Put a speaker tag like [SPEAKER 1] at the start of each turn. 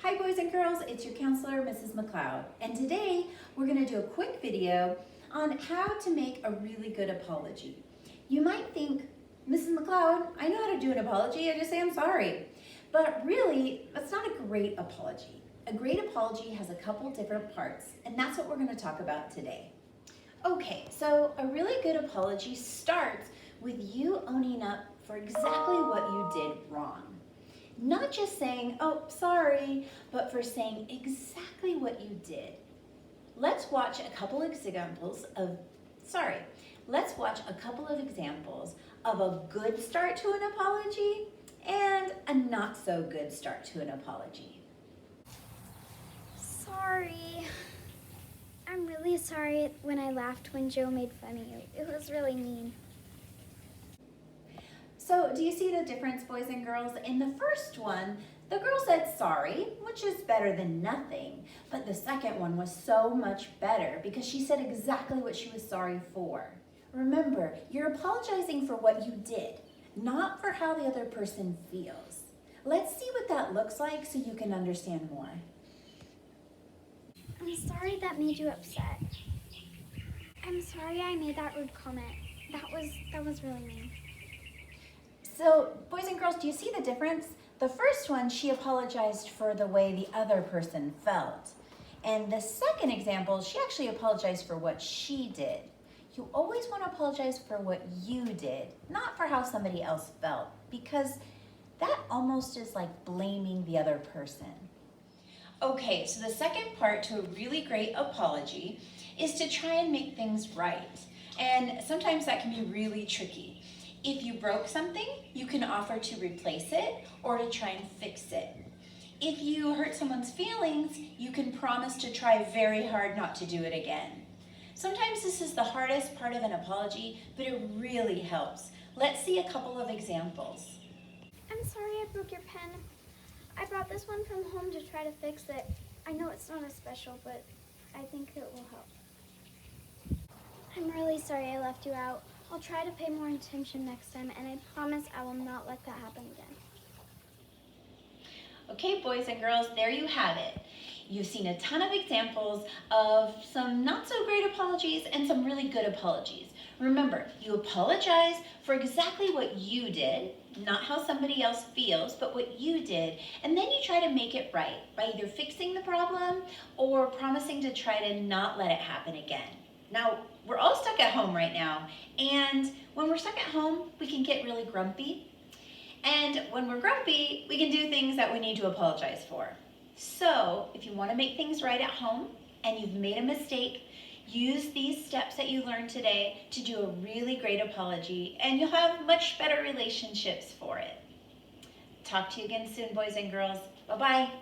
[SPEAKER 1] Hi boys and girls, it's your counselor, Mrs. McLeod, and today we're going to do a quick video on how to make a really good apology. You might think, Mrs. McLeod, I know how to do an apology, I just say I'm sorry. But really, that's not a great apology. A great apology has a couple different parts, and that's what we're going to talk about today. Okay, so a really good apology starts with you owning up for exactly what you did wrong. Not just saying, oh, sorry, but for saying exactly what you did. Let's watch a couple examples of a good start to an apology and a not so good start to an apology.
[SPEAKER 2] Sorry. I'm really sorry when I laughed when Joe made fun of you. It was really mean.
[SPEAKER 1] So do you see the difference, boys and girls? In the first one, the girl said sorry, which is better than nothing. But the second one was so much better because she said exactly what she was sorry for. Remember, you're apologizing for what you did, not for how the other person feels. Let's see what that looks like so you can understand more.
[SPEAKER 2] I'm sorry that made you upset. I'm sorry I made that rude comment. That was really mean.
[SPEAKER 1] So, boys and girls, do you see the difference? The first one, she apologized for the way the other person felt. And the second example, she actually apologized for what she did. You always want to apologize for what you did, not for how somebody else felt, because that almost is like blaming the other person. Okay, so the second part to a really great apology is to try and make things right. And sometimes that can be really tricky. If you broke something, you can offer to replace it or to try and fix it. If you hurt someone's feelings, you can promise to try very hard not to do it again. Sometimes this is the hardest part of an apology, but it really helps. Let's see a couple of examples.
[SPEAKER 2] I'm sorry I broke your pen. I brought this one from home to try to fix it. I know it's not as special, but I think it will help. I'm really sorry I left you out. I'll try to pay more attention next time, and I promise I will not let that happen again.
[SPEAKER 1] Okay, boys and girls, there you have it. You've seen a ton of examples of some not so great apologies and some really good apologies. Remember, you apologize for exactly what you did, not how somebody else feels, but what you did, and then you try to make it right by either fixing the problem or promising to try to not let it happen again. Now, we're all stuck at home right now, and when we're stuck at home, we can get really grumpy. And when we're grumpy, we can do things that we need to apologize for. So, if you want to make things right at home and you've made a mistake, use these steps that you learned today to do a really great apology, and you'll have much better relationships for it. Talk to you again soon, boys and girls. Bye-bye.